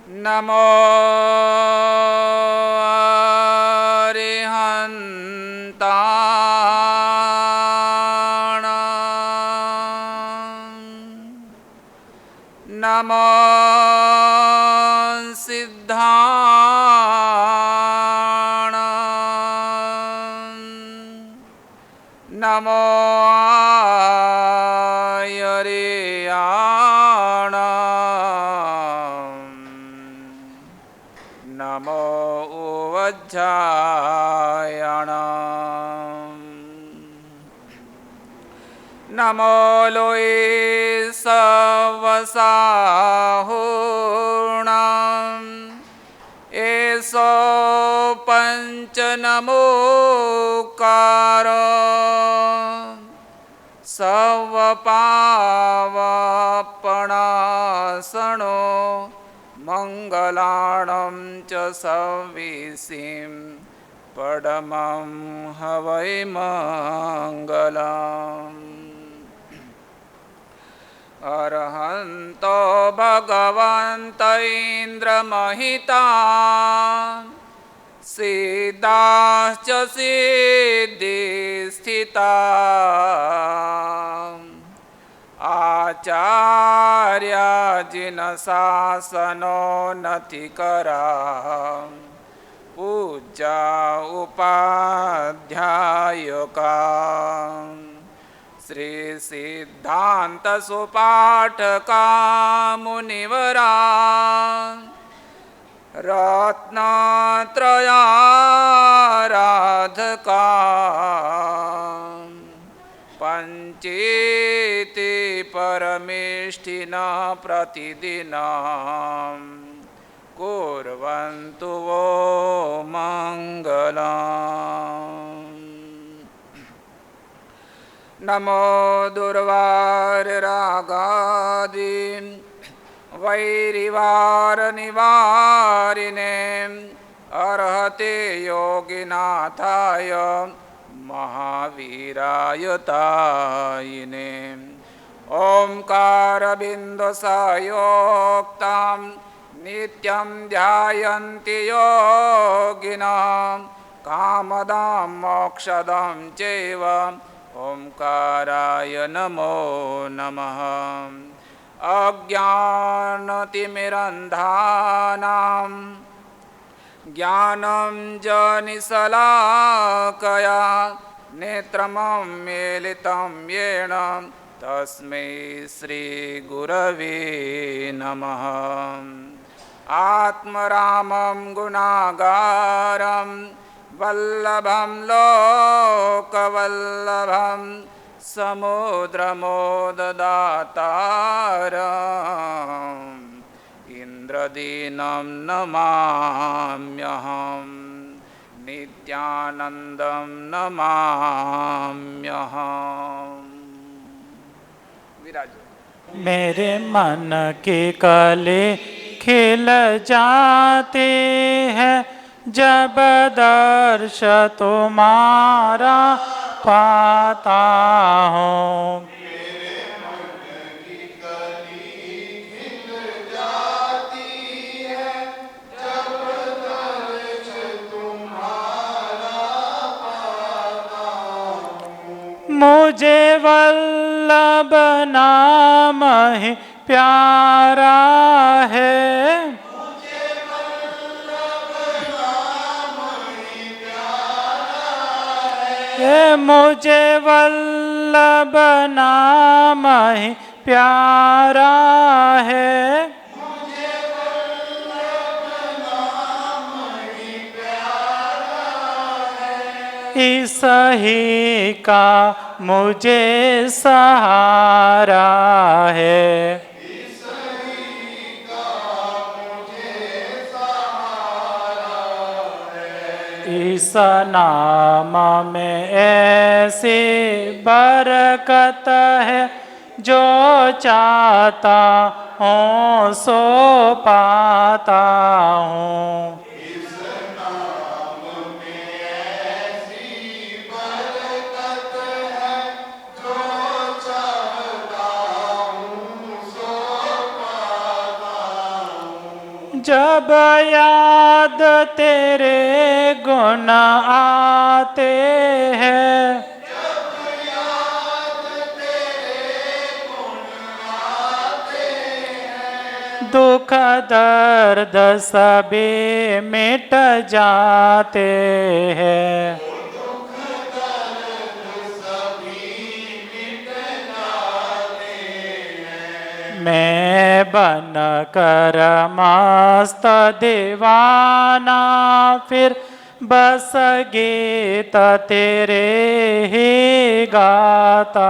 नमो अरिहन्ताणां नमो सिद्धाणां नमो नमो उवज्झायणां नमो लोये सवसाहुणां एषो पञ्चनमोकार सवपावपणासनो मंगलाणं च सविसिं पडमं हवै मंगलम् अरहन्तो भगवन्त इन्द्रमहिता सिद्धाश्च सिद्धिस्थिता आचार्याजिनशासनोन्नतिकरा पूज्या उपाध्यायका श्री सिद्धांत सुपाठका मुनिवरा रत्नत्रयाराधका पंचेति परमेष्ठिना प्रतिदिनं कुर्वन्तु वो मंगलम्। नमो दुर्वाररागादि वैरिवारनिवारिणे अर्हते योगिनाथाय महावीरायतायिने ओंकारबिन्दुसंयुक्तं नित्यं ध्यायन्ति योगिनः कामदां मोक्षदं चैव ओंकाराय नमो नमः। अज्ञानतिमिरन्धानां ज्ञानं जनिशलाकया नेत्रमं मेलितं येन तस्मै श्रीगुरवे नमः। आत्मरामं गुणागारं वल्लभं लोकवल्लभं समुद्रमोददातारम् इंद्रदीनं नमाम्यहम् नित्यानन्दं नमाम्यहम्। विराजो। मेरे मन के कले खिल जाते हैं जब दर्श तुम्हारा पाता हूँ। मुझे वल्लभ नाम ही प्यारा है, मुझे वल्लभ नाम ही प्यारा है, इस ही का मुझे सहारा है, इस नाम में ऐसी बरकत है जो चाहता हूँ सो पाता हूँ। जब याद तेरे गुण आते हैं, दुख दर्द सभी मिट जाते हैं। मैं बन कर मस्त दीवाना फिर बस गीत तेरे ही गाता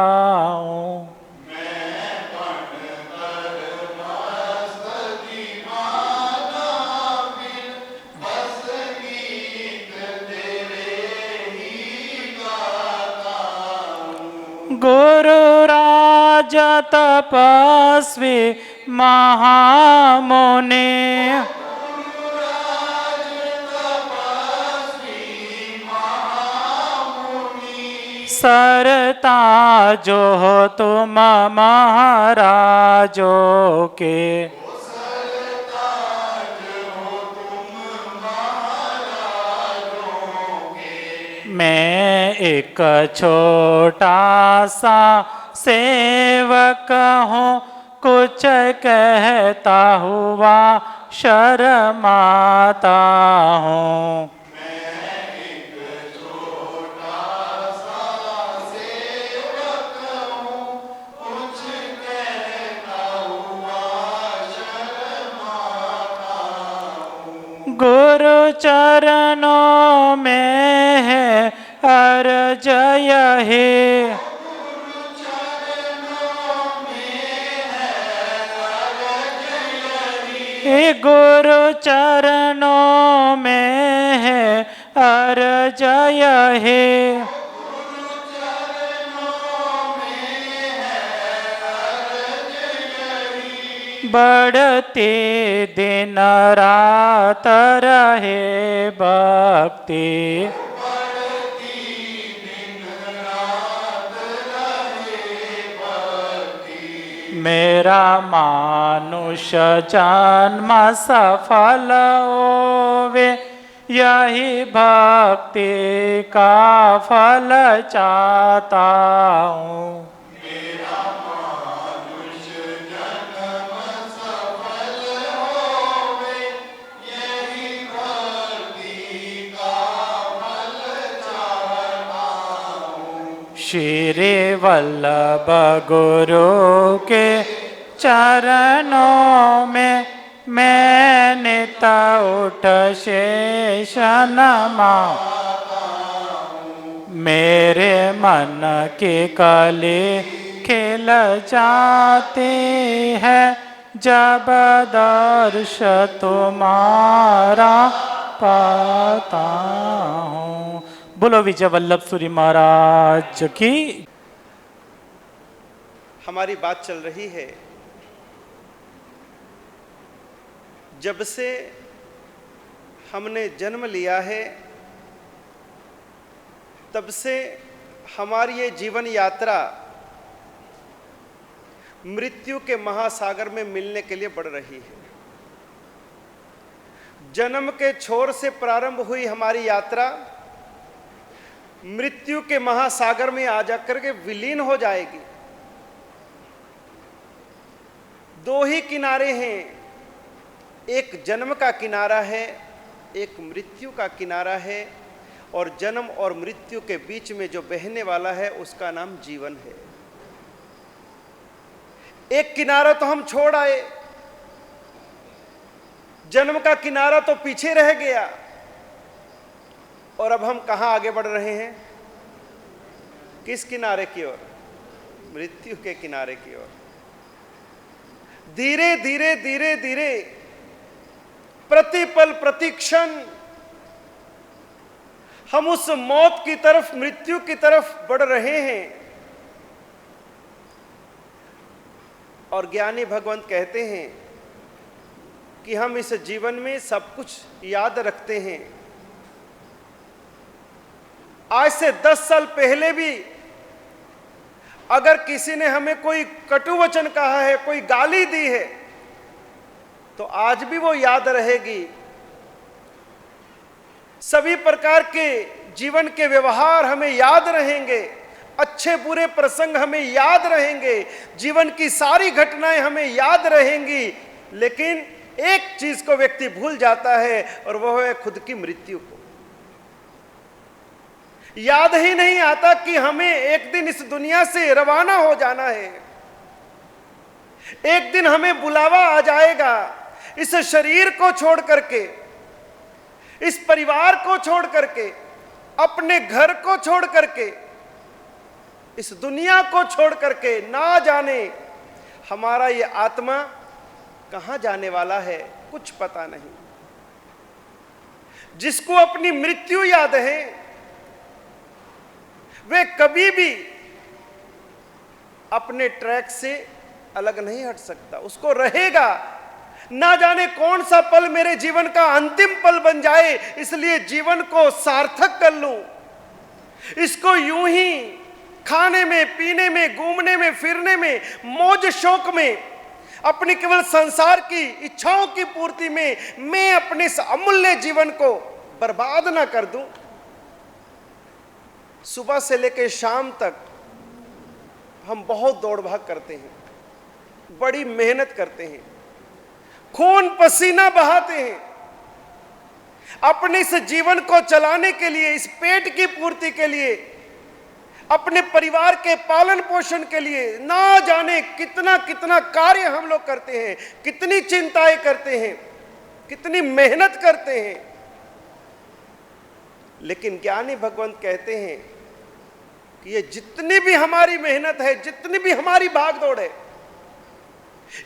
हूँ। गुरु राज तपस्वी महामुनि, सरताजो तुम महाराजों के, मैं एक छोटा सा सेवक हूँ, कुछ कहता हुआ शर्माता हूँ। गुरु चरणों में है अर्ज यही, गुरु चरणों में है अर्ज यही, बढ़ती दिन रात रहे भक्ति, मेरा मानुष जन्म सफल होवे, यही भक्ति का फल चाहता हूँ। श्री वल्लभ गुरु के चरणों में मैं नित उठ शेष नमाता हूँ। मेरे मन की कली खिल जाती है, जब दर्श तुम्हारा पाता हूँ। बोलो विजय वल्लभ सूरी महाराज की। हमारी बात चल रही है, जब से हमने जन्म लिया है तब से हमारी ये जीवन यात्रा मृत्यु के महासागर में मिलने के लिए बढ़ रही है। जन्म के छोर से प्रारंभ हुई हमारी यात्रा मृत्यु के महासागर में आ जाकर के विलीन हो जाएगी। दो ही किनारे हैं, एक जन्म का किनारा है, एक मृत्यु का किनारा है, और जन्म और मृत्यु के बीच में जो बहने वाला है उसका नाम जीवन है। एक किनारा तो हम छोड़ आए, जन्म का किनारा तो पीछे रह गया, और अब हम कहां आगे बढ़ रहे हैं? किस किनारे की ओर? मृत्यु के किनारे की ओर। धीरे धीरे धीरे धीरे प्रतिपल प्रतिक्षण हम उस मौत की तरफ, मृत्यु की तरफ बढ़ रहे हैं। और ज्ञानी भगवंत कहते हैं कि हम इस जीवन में सब कुछ याद रखते हैं। आज से 10 साल पहले भी अगर किसी ने हमें कोई कटु वचन कहा है, कोई गाली दी है, तो आज भी वो याद रहेगी। सभी प्रकार के जीवन के व्यवहार हमें याद रहेंगे, अच्छे बुरे प्रसंग हमें याद रहेंगे, जीवन की सारी घटनाएं हमें याद रहेंगी, लेकिन एक चीज को व्यक्ति भूल जाता है और वह है खुद की मृत्यु को। याद ही नहीं आता कि हमें एक दिन इस दुनिया से रवाना हो जाना है, एक दिन हमें बुलावा आ जाएगा। इस शरीर को छोड़ करके, इस परिवार को छोड़ करके, अपने घर को छोड़ करके, इस दुनिया को छोड़ करके, ना जाने हमारा ये आत्मा कहां जाने वाला है, कुछ पता नहीं। जिसको अपनी मृत्यु याद है वे कभी भी अपने ट्रैक से अलग नहीं हट सकता, उसको रहेगा। ना जाने कौन सा पल मेरे जीवन का अंतिम पल बन जाए, इसलिए जीवन को सार्थक कर लूं, इसको यूं ही खाने में, पीने में, घूमने में, फिरने में, मौज शौक में, अपनी केवल संसार की इच्छाओं की पूर्ति में मैं अपने इस अमूल्य जीवन को बर्बाद ना कर दूं। सुबह से लेकर शाम तक हम बहुत दौड़ भाग करते हैं, बड़ी मेहनत करते हैं, खून पसीना बहाते हैं अपने इस जीवन को चलाने के लिए, इस पेट की पूर्ति के लिए, अपने परिवार के पालन पोषण के लिए। ना जाने कितना कितना कार्य हम लोग करते हैं, कितनी चिंताएं करते हैं, कितनी मेहनत करते हैं, लेकिन ज्ञानी भगवंत कहते हैं कि ये जितनी भी हमारी मेहनत है, जितनी भी हमारी भागदौड़ है,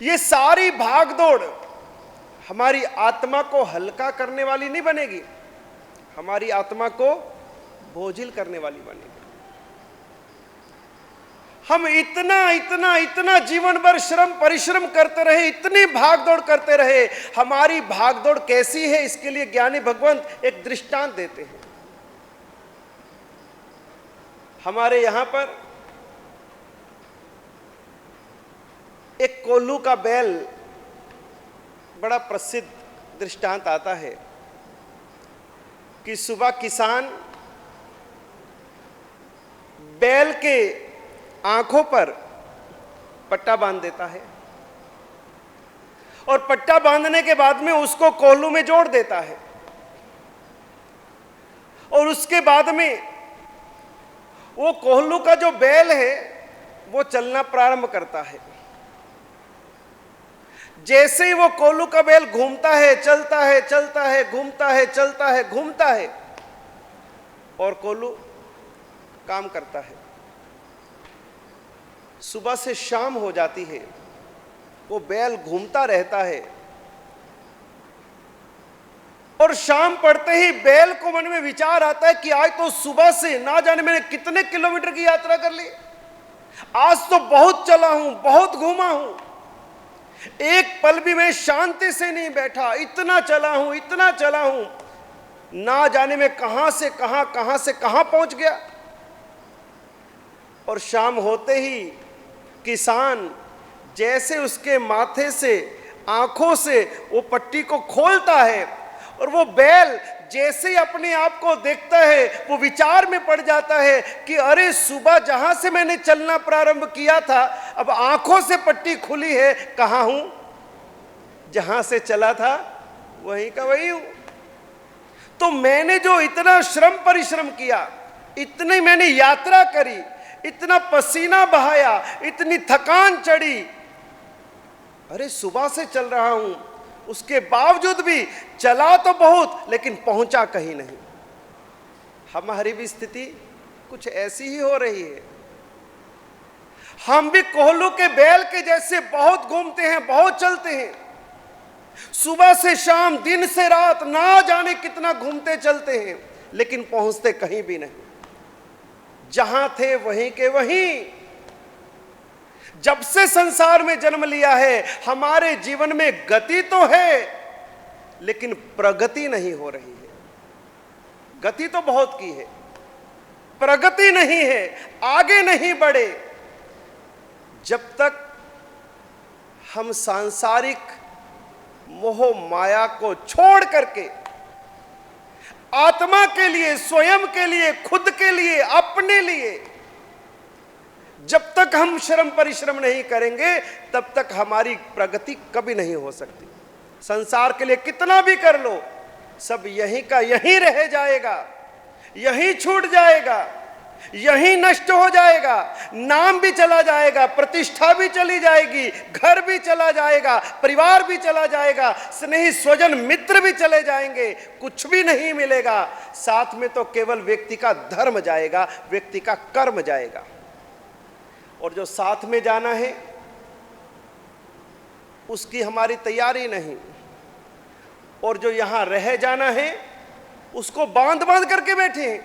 ये सारी भागदौड़ हमारी आत्मा को हल्का करने वाली नहीं बनेगी, हमारी आत्मा को बोझिल करने वाली बनेगी। हम इतना इतना इतना जीवन भर श्रम परिश्रम करते रहे, इतनी भागदौड़ करते रहे, हमारी भागदौड़ कैसी है इसके लिए ज्ञानी भगवंत एक दृष्टांत देते हैं। हमारे यहां पर एक कोल्हू का बैल बड़ा प्रसिद्ध दृष्टांत आता है कि सुबह किसान बैल के आंखों पर पट्टा बांध देता है और पट्टा बांधने के बाद में उसको कोल्हू में जोड़ देता है और उसके बाद में वो कोल्हू का जो बैल है वो चलना प्रारंभ करता है। जैसे ही वो कोल्हू का बैल घूमता है, चलता है, चलता है, घूमता है, चलता है, घूमता है और कोल्हू काम करता है। सुबह से शाम हो जाती है, वो बैल घूमता रहता है और शाम पड़ते ही बैल को मन में विचार आता है कि आज तो सुबह से ना जाने मैंने कितने किलोमीटर की यात्रा कर ली, आज तो बहुत चला हूं, बहुत घूमा हूं, एक पल भी मैं शांति से नहीं बैठा, इतना चला हूं, इतना चला हूं, ना जाने में कहां से कहां पहुंच गया। और शाम होते ही किसान जैसे उसके माथे से, आंखों से वो पट्टी को खोलता है और वो बैल जैसे ही अपने आप को देखता है वो विचार में पड़ जाता है कि अरे सुबह जहां से मैंने चलना प्रारंभ किया था अब आंखों से पट्टी खुली है, कहां हूं, जहां से चला था वहीं का वही हूं। तो मैंने जो इतना श्रम परिश्रम किया, इतनी मैंने यात्रा करी, इतना पसीना बहाया, इतनी थकान चढ़ी, अरे सुबह से चल रहा हूं, उसके बावजूद भी चला तो बहुत लेकिन पहुंचा कहीं नहीं। हमारी भी स्थिति कुछ ऐसी ही हो रही है। हम भी कोल्हू के बैल के जैसे बहुत घूमते हैं, बहुत चलते हैं, सुबह से शाम, दिन से रात, ना जाने कितना घूमते चलते हैं, लेकिन पहुंचते कहीं भी नहीं। जहां थे वहीं के वहीं। जब से संसार में जन्म लिया है हमारे जीवन में गति तो है लेकिन प्रगति नहीं हो रही है। गति तो बहुत की है, प्रगति नहीं है, आगे नहीं बढ़े। जब तक हम सांसारिक मोह माया को छोड़ करके आत्मा के लिए, स्वयं के लिए, खुद के लिए, अपने लिए जब तक हम श्रम परिश्रम नहीं करेंगे तब तक हमारी प्रगति कभी नहीं हो सकती। संसार के लिए कितना भी कर लो, सब यहीं का यहीं रह जाएगा, यहीं छूट जाएगा, यहीं नष्ट हो जाएगा। नाम भी चला जाएगा, प्रतिष्ठा भी चली जाएगी, घर भी चला जाएगा, परिवार भी चला जाएगा, स्नेही स्वजन मित्र भी चले जाएंगे, कुछ भी नहीं मिलेगा। साथ में तो केवल व्यक्ति का धर्म जाएगा, व्यक्ति का कर्म जाएगा। और जो साथ में जाना है उसकी हमारी तैयारी नहीं, और जो यहां रह जाना है उसको बांध बांध करके बैठे हैं,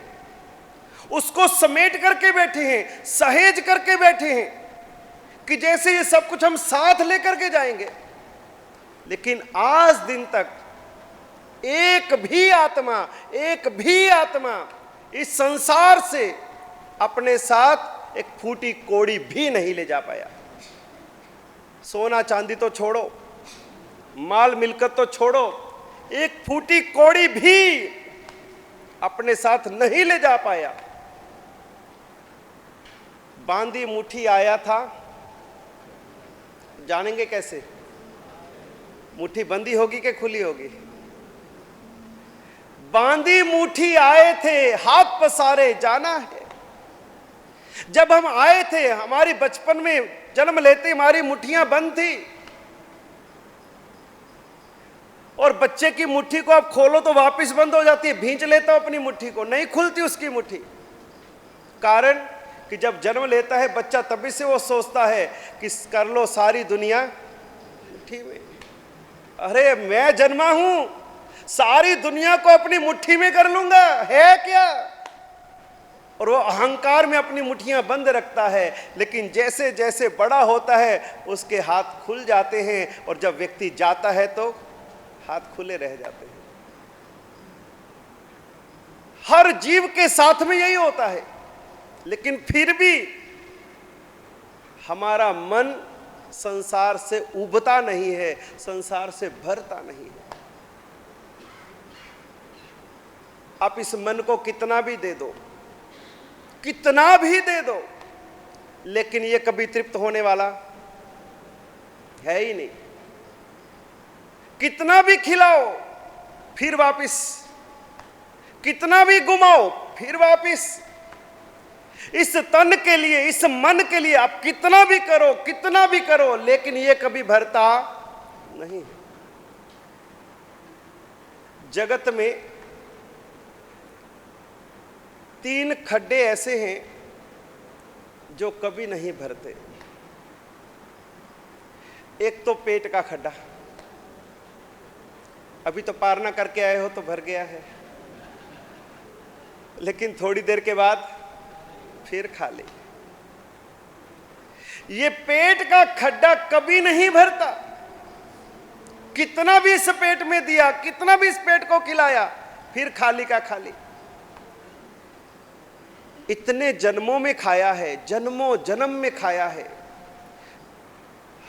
उसको समेट करके बैठे हैं, सहेज करके बैठे हैं कि जैसे ये सब कुछ हम साथ लेकर के जाएंगे। लेकिन आज दिन तक एक भी आत्मा इस संसार से अपने साथ एक फूटी कौड़ी भी नहीं ले जा पाया। सोना चांदी तो छोड़ो, माल मिलकत तो छोड़ो, एक फूटी कौड़ी भी अपने साथ नहीं ले जा पाया। बांधी मुट्ठी आया था, जानेंगे कैसे मुट्ठी बंदी होगी कि खुली होगी? बांधी मुट्ठी आए थे, हाथ पसारे जाना है। जब हम आए थे, हमारी बचपन में जन्म लेते हमारी मुट्ठियां बंद थी, और बच्चे की मुट्ठी को आप खोलो तो वापस बंद हो जाती है। भींच लेता हूं अपनी मुट्ठी को, नहीं खुलती उसकी मुट्ठी। कारण कि जब जन्म लेता है बच्चा तभी से वो सोचता है कि कर लो सारी दुनिया मुट्ठी में। अरे मैं जन्मा हूं, सारी दुनिया को अपनी मुट्ठी में कर लूंगा, है क्या? और वो अहंकार में अपनी मुट्ठियां बंद रखता है। लेकिन जैसे जैसे बड़ा होता है उसके हाथ खुल जाते हैं, और जब व्यक्ति जाता है तो हाथ खुले रह जाते हैं। हर जीव के साथ में यही होता है। लेकिन फिर भी हमारा मन संसार से उबता नहीं है, संसार से भरता नहीं है। आप इस मन को कितना भी दे दो, कितना भी दे दो, लेकिन ये कभी तृप्त होने वाला है ही नहीं। कितना भी खिलाओ फिर वापिस, कितना भी घुमाओ फिर वापिस। इस तन के लिए, इस मन के लिए आप कितना भी करो, लेकिन ये कभी भरता नहीं। जगत में 3 खड्डे ऐसे हैं जो कभी नहीं भरते। एक तो पेट का खड्डा, अभी तो पार ना करके आए हो तो भर गया है, लेकिन थोड़ी देर के बाद फिर खा ले। ये पेट का खड्डा कभी नहीं भरता। कितना भी इस पेट में दिया, कितना भी इस पेट को खिलाया, फिर खाली का खाली। इतने जन्मों में खाया है, जन्मों जन्म में खाया है,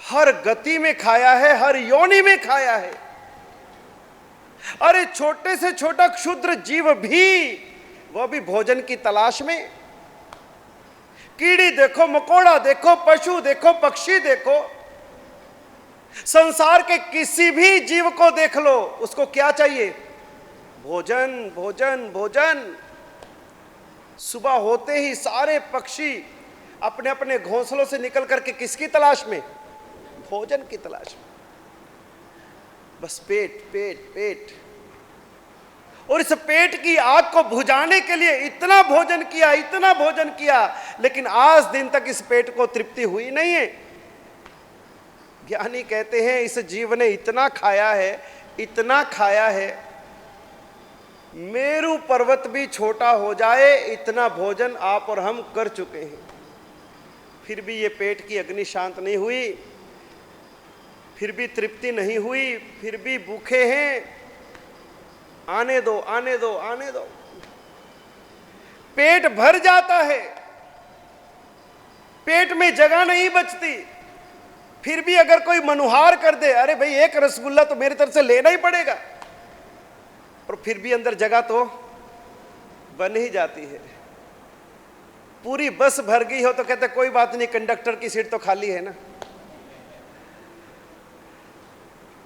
हर गति में खाया है, हर योनि में खाया है। अरे छोटे से छोटा क्षुद्र जीव भी, वह भी भोजन की तलाश में। कीड़ी देखो, मकोड़ा देखो, पशु देखो, पक्षी देखो, संसार के किसी भी जीव को देख लो, उसको क्या चाहिए? भोजन, भोजन, भोजन। सुबह होते ही सारे पक्षी अपने अपने घोंसलों से निकल करके किसकी तलाश में? भोजन की तलाश में। बस पेट पेट पेट। और इस पेट की आग को बुझाने के लिए इतना भोजन किया, इतना भोजन किया, लेकिन आज दिन तक इस पेट को तृप्ति हुई नहीं है। ज्ञानी कहते हैं इस जीव ने इतना खाया है, इतना खाया है, मेरू पर्वत भी छोटा हो जाए इतना भोजन आप और हम कर चुके हैं। फिर भी ये पेट की अग्नि शांत नहीं हुई, फिर भी तृप्ति नहीं हुई, फिर भी भूखे हैं। आने दो, आने दो, आने दो। पेट भर जाता है, पेट में जगह नहीं बचती, फिर भी अगर कोई मनुहार कर दे, अरे भाई एक रसगुल्ला तो मेरी तरफ से लेना ही पड़ेगा, और फिर भी अंदर जगह तो बन ही जाती है। पूरी बस भर गई हो तो कहते कोई बात नहीं, कंडक्टर की सीट तो खाली है ना।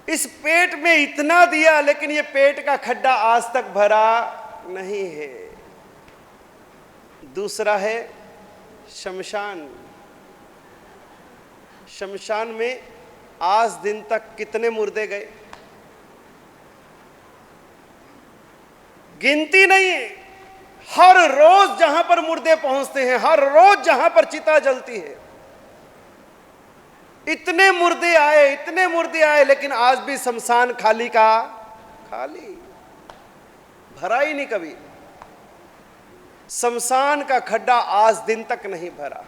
इस पेट में इतना दिया, लेकिन ये पेट का खड्डा आज तक भरा नहीं है। दूसरा है शमशान। शमशान में आज दिन तक कितने मुर्दे गए, गिनती नहीं है। हर रोज जहां पर मुर्दे पहुंचते हैं, हर रोज जहां पर चिता जलती है, इतने मुर्दे आए, इतने मुर्दे आए, लेकिन आज भी शमशान खाली का खाली, भरा ही नहीं कभी। शमशान का खड्डा आज दिन तक नहीं भरा।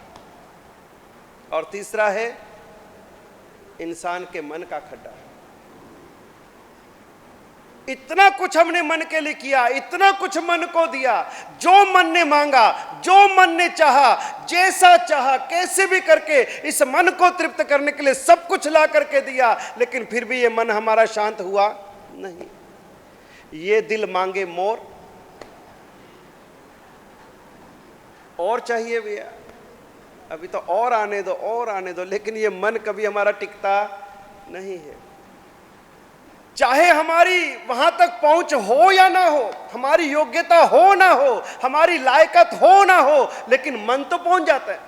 और तीसरा है इंसान के मन का खड्डा। इतना कुछ हमने मन के लिए किया, इतना कुछ मन को दिया, जो मन ने मांगा, जो मन ने चाहा, जैसा चाहा, कैसे भी करके इस मन को तृप्त करने के लिए सब कुछ ला करके दिया, लेकिन फिर भी ये मन हमारा शांत हुआ नहीं। ये दिल मांगे मोर, और चाहिए भैया, अभी तो और आने दो, और आने दो, लेकिन ये मन कभी हमारा टिकता नहीं है। चाहे हमारी वहां तक पहुंच हो या ना हो, हमारी योग्यता हो ना हो, हमारी लायकत हो ना हो, लेकिन मन तो पहुंच जाता है।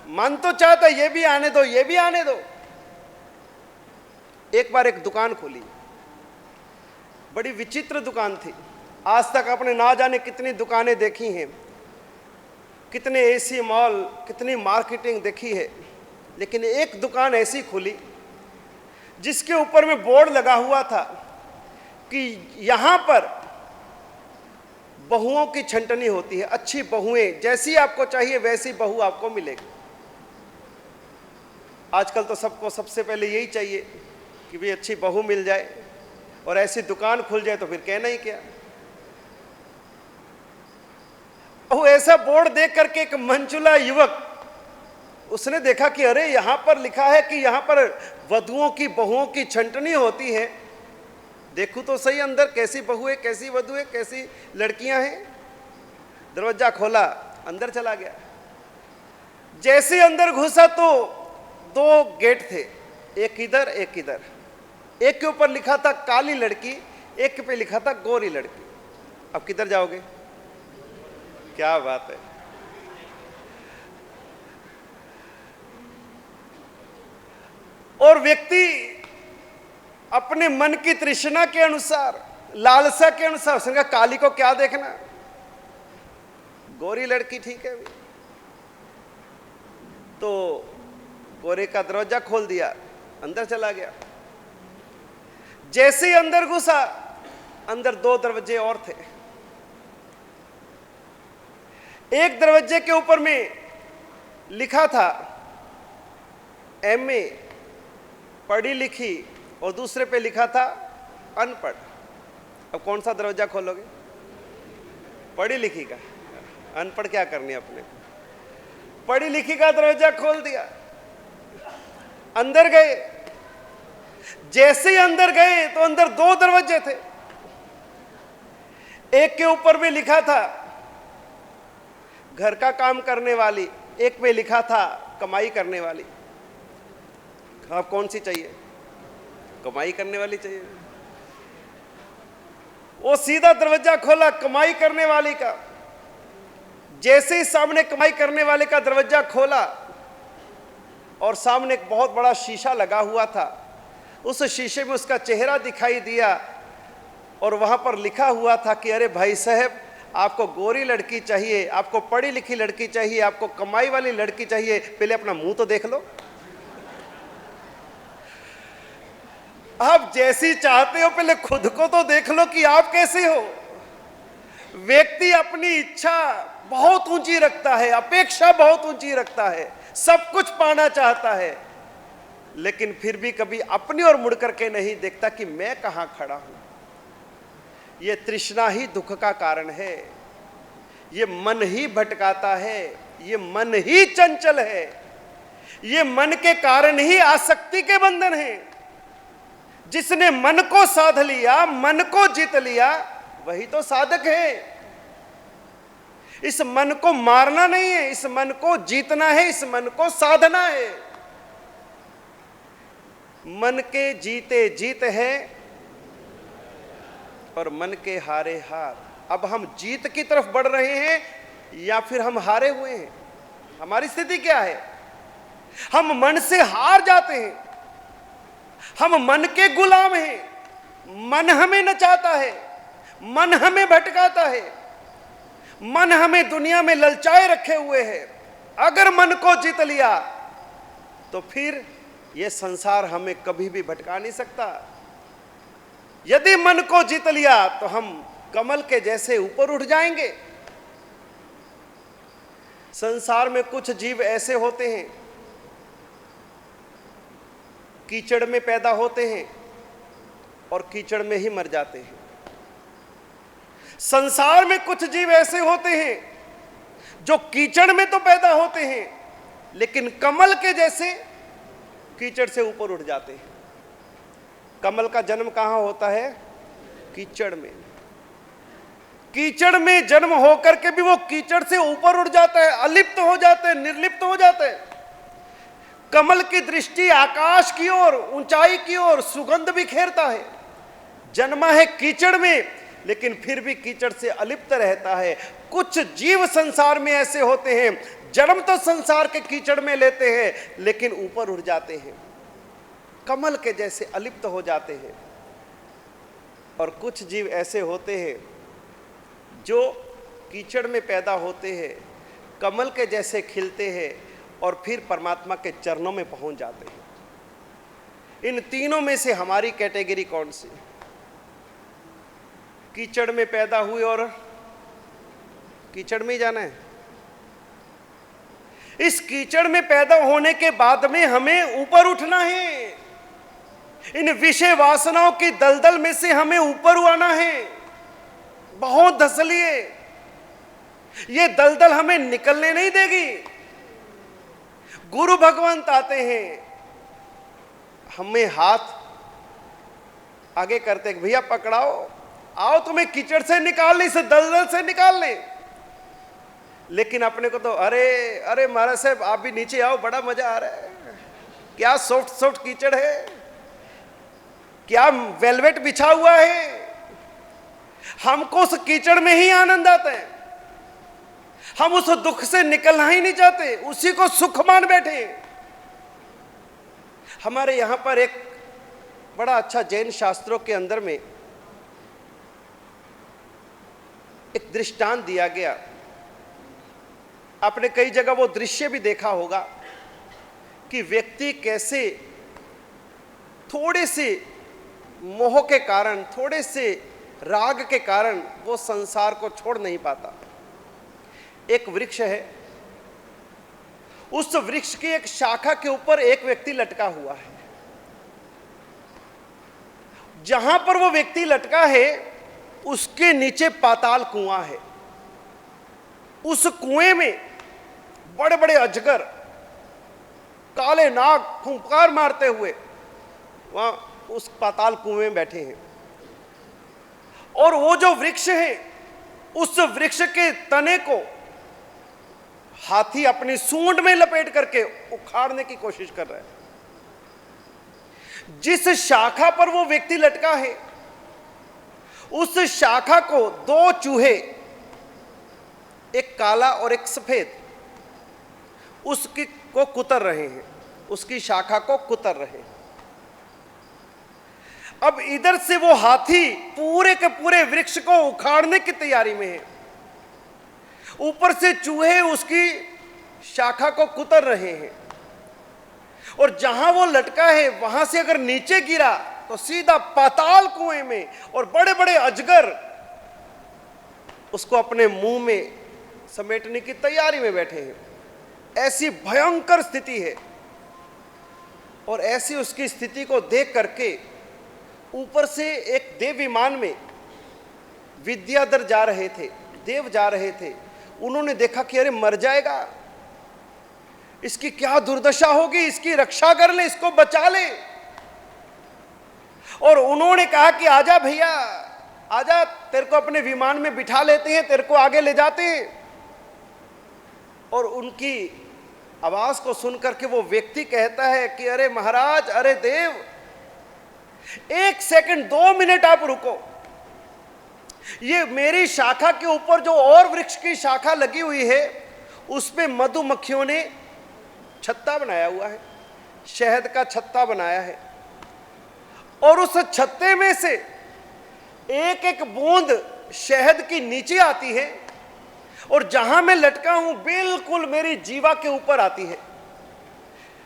मन तो चाहता है ये भी आने दो, ये भी आने दो। एक बार एक दुकान खोली, बड़ी विचित्र दुकान थी। आज तक आपने ना जाने कितनी दुकानें देखी हैं, कितने एसी मॉल, कितनी मार्केटिंग देखी है, लेकिन एक दुकान ऐसी खुली जिसके ऊपर में बोर्ड लगा हुआ था कि यहां पर बहुओं की छंटनी होती है, अच्छी बहुएं, जैसी आपको चाहिए वैसी बहू आपको मिलेगी। आजकल तो सबको सबसे पहले यही चाहिए कि भी अच्छी बहू मिल जाए, और ऐसी दुकान खुल जाए तो फिर कहना ही क्या। वो ऐसा बोर्ड देख करके एक मनचुला युवक, उसने देखा कि अरे यहां पर लिखा है कि यहां पर वधुओं की बहुओं की छंटनी होती है, देखूं तो सही अंदर कैसी बहुएं, कैसी वधुएं, कैसी लड़कियां हैं। दरवाजा खोला, अंदर चला गया। जैसे अंदर घुसा तो दो गेट थे, एक इधर एक इधर। एक के ऊपर लिखा था काली लड़की, एक पे लिखा था गोरी लड़की। अब किधर जाओगे? क्या बात है। और व्यक्ति अपने मन की तृष्णा के अनुसार, लालसा के अनुसार, उसने कहा काली को क्या देखना, गोरी लड़की ठीक है। तो गोरे का दरवाजा खोल दिया, अंदर चला गया। जैसे ही अंदर घुसा, अंदर दो दरवाजे और थे। एक दरवाजे के ऊपर में लिखा था एमए, पढ़ी लिखी, और दूसरे पे लिखा था अनपढ़। अब कौन सा दरवाजा खोलोगे? पढ़ी लिखी का। अनपढ़ क्या करनी है अपने? पढ़ी लिखी का दरवाजा खोल दिया, अंदर गए। जैसे ही अंदर गए तो अंदर दो दरवाजे थे। एक के ऊपर भी लिखा था घर का काम करने वाली, एक में लिखा था कमाई करने वाली। आप कौन सी चाहिए? कमाई करने वाली चाहिए। वो सीधा दरवाजा खोला कमाई करने वाली का। जैसे ही सामने कमाई करने वाले का दरवाजा खोला, और सामने एक बहुत बड़ा शीशा लगा हुआ था, उस शीशे में उसका चेहरा दिखाई दिया, और वहां पर लिखा हुआ था कि अरे भाई साहब, आपको गोरी लड़की चाहिए, आपको पढ़ी लिखी लड़की चाहिए, आपको कमाई वाली लड़की चाहिए, पहले अपना मुंह तो देख लो। आप जैसी चाहते हो पहले खुद को तो देख लो कि आप कैसे हो। व्यक्ति अपनी इच्छा बहुत ऊंची रखता है, अपेक्षा बहुत ऊंची रखता है, सब कुछ पाना चाहता है, लेकिन फिर भी कभी अपनी ओर मुड़ करके नहीं देखता कि मैं कहां खड़ा हूं। यह तृष्णा ही दुख का कारण है, ये मन ही भटकाता है, ये मन ही चंचल है, ये मन के कारण ही आसक्ति के बंधन हैं। जिसने मन को साध लिया, मन को जीत लिया, वही तो साधक है। इस मन को मारना नहीं है, इस मन को जीतना है, इस मन को साधना है। मन के जीते जीत है और मन के हारे हार। अब हम जीत की तरफ बढ़ रहे हैं या फिर हम हारे हुए हैं? हमारी स्थिति क्या है? हम मन से हार जाते हैं, हम मन के गुलाम हैं। मन हमें नचाता है, मन हमें भटकाता है, मन हमें दुनिया में ललचाए रखे हुए है। अगर मन को जीत लिया तो फिर यह संसार हमें कभी भी भटका नहीं सकता। यदि मन को जीत लिया तो हम कमल के जैसे ऊपर उठ जाएंगे। संसार में कुछ जीव ऐसे होते हैं, कीचड़ में पैदा होते हैं और कीचड़ में ही मर जाते हैं। संसार में कुछ जीव ऐसे होते हैं जो कीचड़ में तो पैदा होते हैं लेकिन कमल के जैसे कीचड़ से ऊपर उठ जाते हैं। कमल का जन्म कहां होता है? कीचड़ में। कीचड़ में जन्म होकर के भी वो कीचड़ से ऊपर उठ जाता है, अलिप्त हो जाता है, निर्लिप्त हो जाता है। कमल की दृष्टि आकाश की ओर, ऊंचाई की ओर सुगंध बिखेरता है। जन्मा है कीचड़ में लेकिन फिर भी कीचड़ से अलिप्त रहता है। कुछ जीव संसार में ऐसे होते हैं, जन्म तो संसार के कीचड़ में लेते हैं लेकिन ऊपर उठ जाते हैं, कमल के जैसे अलिप्त हो जाते हैं। और कुछ जीव ऐसे होते हैं जो कीचड़ में पैदा होते हैं, कमल के जैसे खिलते हैं और फिर परमात्मा के चरणों में पहुंच जाते हैं। इन तीनों में से हमारी कैटेगरी कौन सी? कीचड़ में पैदा हुए और कीचड़ में ही जाना है। इस कीचड़ में पैदा होने के बाद में हमें ऊपर उठना है। इन विषय वासनाओं की दलदल में से हमें ऊपर आना है। बहुत धसलिए, ये दलदल हमें निकलने नहीं देगी। गुरु भगवंत आते हैं, हमें हाथ आगे करते हैं, भैया पकड़ाओ, आओ तुम्हें कीचड़ से निकालने, इस दलदल से निकालने। लेकिन अपने को तो अरे अरे महाराज साहब आप भी नीचे आओ, बड़ा मजा आ रहा है, क्या सॉफ्ट सॉफ्ट कीचड़ है, क्या वेलवेट बिछा हुआ है। हमको उस कीचड़ में ही आनंद आता है। हम उस दुख से निकलना ही नहीं चाहते, उसी को सुख मान बैठे। हमारे यहां पर एक बड़ा अच्छा जैन शास्त्रों के अंदर में एक दृष्टांत दिया गया। आपने कई जगह वो दृश्य भी देखा होगा कि व्यक्ति कैसे थोड़े से मोह के कारण, थोड़े से राग के कारण वो संसार को छोड़ नहीं पाता। एक वृक्ष है, उस वृक्ष की एक शाखा के ऊपर एक व्यक्ति लटका हुआ है। जहां पर वो व्यक्ति लटका है उसके नीचे पाताल कुआं है। उस कुएं में बड़े बड़े अजगर, काले नाग फुंकार मारते हुए वहां उस पाताल कुएं में बैठे हैं। और वो जो वृक्ष है, उस वृक्ष के तने को हाथी अपनी सूंड में लपेट करके उखाड़ने की कोशिश कर रहा है। जिस शाखा पर वो व्यक्ति लटका है, उस शाखा को दो चूहे, एक काला और एक सफेद, उसकी को कुतर रहे हैं, उसकी शाखा को कुतर रहे हैं। अब इधर से वो हाथी पूरे के पूरे वृक्ष को उखाड़ने की तैयारी में है, ऊपर से चूहे उसकी शाखा को कुतर रहे हैं। और जहां वो लटका है वहां से अगर नीचे गिरा तो सीधा पाताल कुएं में, और बड़े बड़े अजगर उसको अपने मुंह में समेटने की तैयारी में बैठे हैं। ऐसी भयंकर स्थिति है। और ऐसी उसकी स्थिति को देख करके ऊपर से एक देव विमान में विद्याधर जा रहे थे, देव जा रहे थे। उन्होंने देखा कि अरे मर जाएगा, इसकी क्या दुर्दशा होगी, इसकी रक्षा कर ले, इसको बचा ले। और उन्होंने कहा कि आजा भैया आजा, तेरे को अपने विमान में बिठा लेते हैं, तेरे को आगे ले जाते हैं। और उनकी आवाज को सुनकर के वो व्यक्ति कहता है कि अरे महाराज, अरे देव, 1 सेकंड 2 मिनट आप रुको। ये मेरी शाखा के ऊपर जो और वृक्ष की शाखा लगी हुई है, उस पे मधुमक्खियों ने छत्ता बनाया हुआ है, शहद का छत्ता बनाया है। और उस छत्ते में से एक एक बूंद शहद की नीचे आती है, और जहां मैं लटका हूं बिल्कुल मेरी जीवा के ऊपर आती है।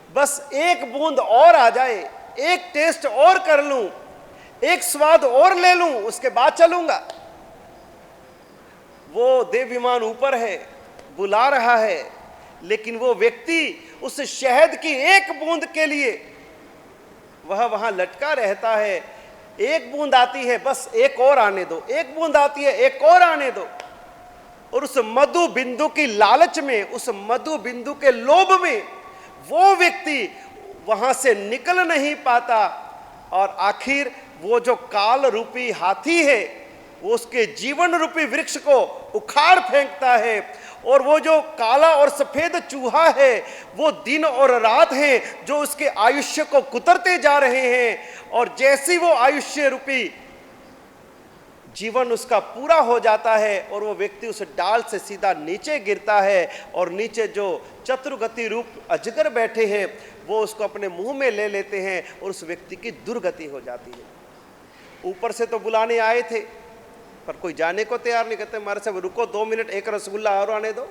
बस एक बूंद और आ जाए, एक टेस्ट और कर लूं, एक स्वाद और ले लूं, उसके बाद चलूंगा। वो देव विमान ऊपर है, बुला रहा है, लेकिन वो व्यक्ति उस शहद की एक बूंद के लिए वह वहां लटका रहता है। एक बूंद आती है, बस एक और आने दो, एक बूंद आती है, एक और आने दो। और उस मधु बिंदु की लालच में, उस मधु बिंदु के लोभ में वो व्यक्ति वहां से निकल नहीं पाता। और आखिर वो जो काल रूपी हाथी है, वो उसके जीवन रूपी वृक्ष को उखाड़ फेंकता है। और वो जो काला और सफेद चूहा है, वो दिन और रात है जो उसके आयुष्य को कुतरते जा रहे हैं। और जैसी वो आयुष्य रूपी जीवन उसका पूरा हो जाता है, और वो व्यक्ति उस डाल से सीधा नीचे गिरता है, और नीचे जो चतुर्गति रूप अजगर बैठे हैं वो उसको अपने मुंह में ले लेते हैं, और उस व्यक्ति की दुर्गति हो जाती है। ऊपर से तो बुलाने आए थे, पर कोई जाने को तैयार नहीं। कहते हमारे सब रुको 2 मिनट, एक रसगुल्ला और आने दो।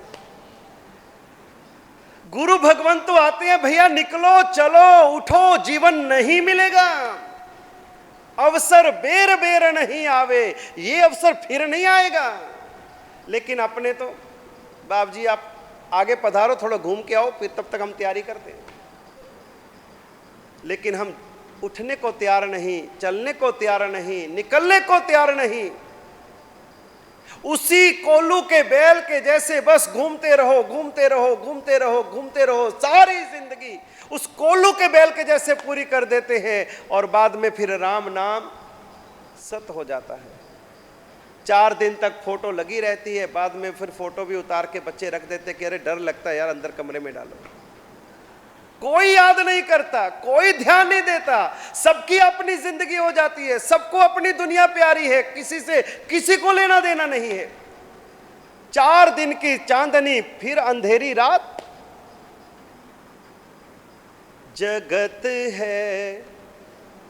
गुरु भगवान तो आते हैं, भैया निकलो, चलो, उठो, जीवन नहीं मिलेगा। अवसर बेर बेर नहीं आवे, ये अवसर फिर नहीं आएगा। लेकिन अपने तो बाप जी आप आगे पधारो, थोड़ा घूम के आओ, फिर तब तक हम तैयारी करते हैं। लेकिन हम उठने को तैयार नहीं, चलने को तैयार नहीं, निकलने को तैयार नहीं। उसी कोल्लू के बैल के जैसे बस घूमते रहो, घूमते रहो, घूमते रहो, घूमते रहो, सारी जिंदगी उस कोल्लू के बैल के जैसे पूरी कर देते हैं। और बाद में फिर राम नाम सत हो जाता है। 4 दिन तक फोटो लगी रहती है, बाद में फिर फोटो भी उतार के बच्चे रख देते कि अरे डर लगता है यार, अंदर कमरे में डालो। कोई याद नहीं करता, कोई ध्यान नहीं देता। सबकी अपनी जिंदगी हो जाती है, सबको अपनी दुनिया प्यारी है, किसी से किसी को लेना देना नहीं है। 4 दिन की चांदनी, फिर अंधेरी रात। जगत है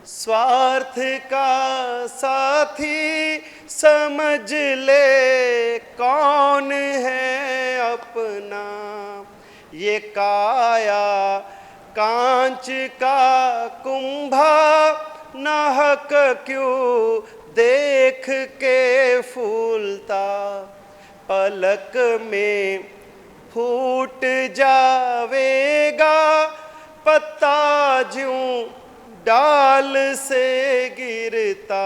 स्वार्थ का साथी, समझ ले कौन है अपना। ये काया कांच का कुंभा, नाहक क्यों देख के फूलता। पलक में फूट जावेगा, पत्ता ज्यों डाल से गिरता।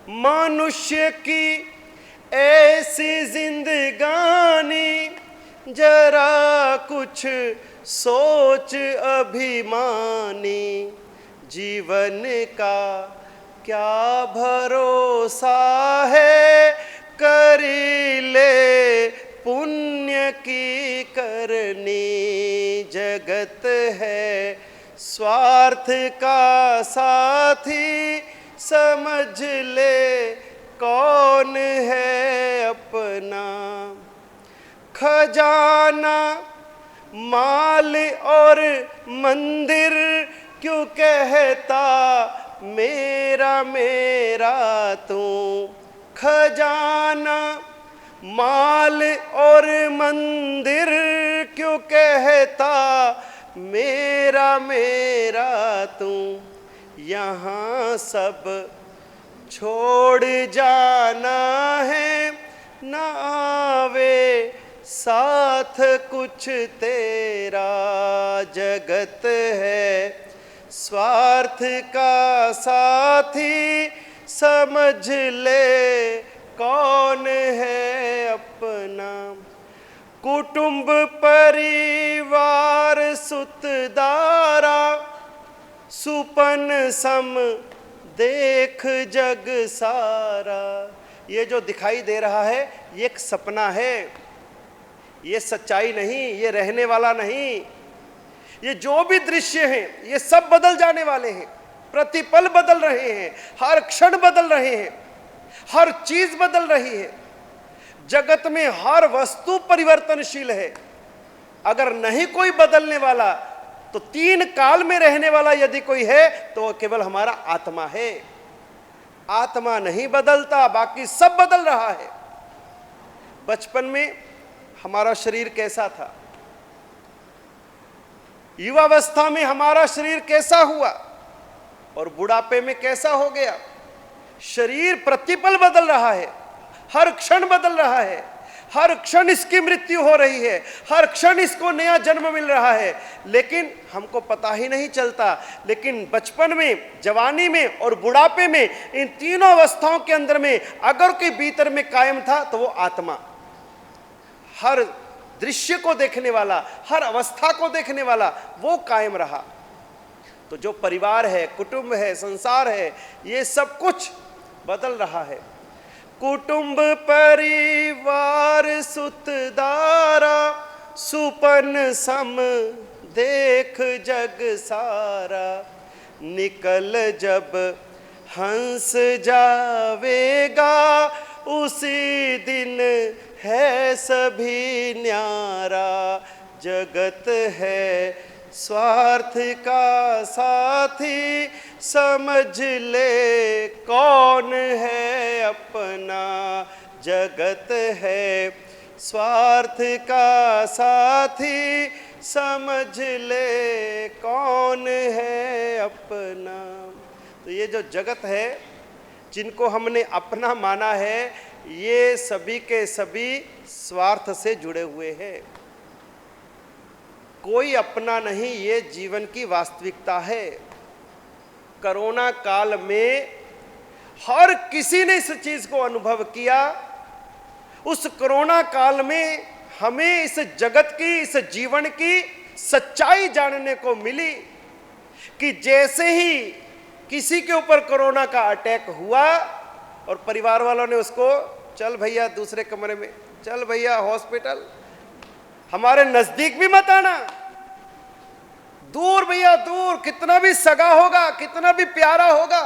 मनुष्य की ऐसी जिंदगानी, जरा कुछ सोच अभिमानी। जीवन का क्या भरोसा है, करी ले पुण्य की करनी। जगत है स्वार्थ का साथी, समझ ले कौन है अपना। खजाना माल और मंदिर क्यों कहता मेरा मेरा तू। खजाना माल और मंदिर क्यों कहता मेरा मेरा तू। यहाँ सब छोड़ जाना है, न आवे साथ कुछ तेरा। जगत है स्वार्थ का साथी, समझ ले कौन है अपना। कुटुंब परिवार सुतदारा, सुपन सम देख जग सारा। ये जो दिखाई दे रहा है ये एक सपना है, ये सच्चाई नहीं, ये रहने वाला नहीं। ये जो भी दृश्य हैं ये सब बदल जाने वाले हैं, प्रतिपल बदल रहे हैं, हर क्षण बदल रहे हैं, हर चीज बदल रही है। जगत में हर वस्तु परिवर्तनशील है। अगर नहीं कोई बदलने वाला तो तीन काल में रहने वाला यदि कोई है तो केवल हमारा आत्मा है। आत्मा नहीं बदलता, बाकी सब बदल रहा है। बचपन में हमारा शरीर कैसा था, युवावस्था में हमारा शरीर कैसा हुआ और बुढ़ापे में कैसा हो गया। शरीर प्रतिपल बदल रहा है, हर क्षण बदल रहा है, हर क्षण इसकी मृत्यु हो रही है, हर क्षण इसको नया जन्म मिल रहा है, लेकिन हमको पता ही नहीं चलता। लेकिन बचपन में, जवानी में और बुढ़ापे में, इन तीनों अवस्थाओं के अंदर में अगर कोई भीतर में कायम था तो वो आत्मा, हर दृश्य को देखने वाला, हर अवस्था को देखने वाला, वो कायम रहा। तो जो परिवार है, कुटुंब है, संसार है, ये सब कुछ बदल रहा है। कुटुंब परिवार सुतदारा, सुपन सम देख जग सारा। निकल जब हंस जावेगा, उसी दिन है सभी न्यारा। जगत है स्वार्थ का साथी, समझ ले कौन है अपना। जगत है स्वार्थ का साथी, समझ ले कौन है अपना। तो ये जो जगत है, जिनको हमने अपना माना है, ये सभी के सभी स्वार्थ से जुड़े हुए हैं। कोई अपना नहीं, ये जीवन की वास्तविकता है। कोरोना काल में हर किसी ने इस चीज को अनुभव किया। उस कोरोना काल में हमें इस जगत की, इस जीवन की सच्चाई जानने को मिली कि जैसे ही किसी के ऊपर कोरोना का अटैक हुआ और परिवार वालों ने उसको, चल भैया दूसरे कमरे में, चल भैया हॉस्पिटल, हमारे नजदीक भी मत आना, दूर भैया दूर, कितना भी सगा होगा, कितना भी प्यारा होगा।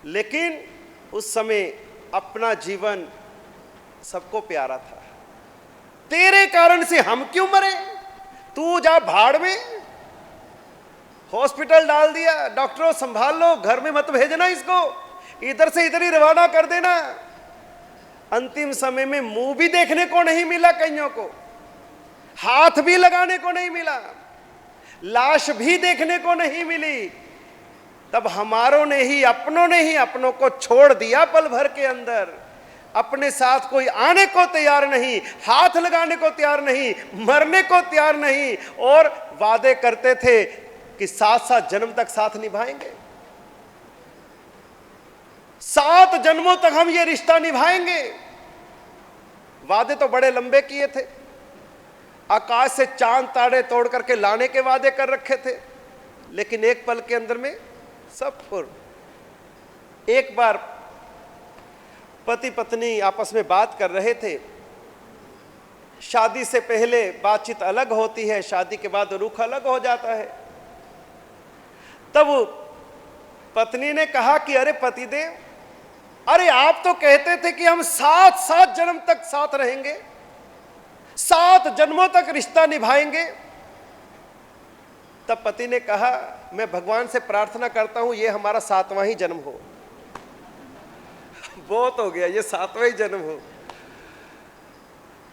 लेकिन उस समय अपना जीवन सबको प्यारा था। तेरे कारण से हम क्यों मरे, तू जा भाड़ में, हॉस्पिटल डाल दिया, डॉक्टरों संभाल लो, घर में मत भेजना इसको, इधर से इधर ही रवाना कर देना। अंतिम समय में मुंह भी देखने को नहीं मिला, कईयों को हाथ भी लगाने को नहीं मिला, लाश भी देखने को नहीं मिली। तब हमारों ने ही, अपनों ने ही अपनों को छोड़ दिया पल भर के अंदर। अपने साथ कोई आने को तैयार नहीं, हाथ लगाने को तैयार नहीं, मरने को तैयार नहीं, और वादे करते थे कि साथ साथ जन्म तक साथ निभाएंगे, 7 जन्मों तक हम ये रिश्ता निभाएंगे। वादे तो बड़े लंबे किए थे, आकाश से चांद तारे तोड़ करके लाने के वादे कर रखे थे, लेकिन एक पल के अंदर में सब फुर। एक बार पति पत्नी आपस में बात कर रहे थे। शादी से पहले बातचीत अलग होती है, शादी के बाद रुख अलग हो जाता है। तब पत्नी ने कहा कि अरे पतिदेव, अरे आप तो कहते थे कि हम 7 जन्म तक साथ रहेंगे, 7 जन्मों तक रिश्ता निभाएंगे। तब पति ने कहा, मैं भगवान से प्रार्थना करता हूं ये हमारा 7वां ही जन्म हो। बहुत हो गया, ये 7वां ही जन्म हो।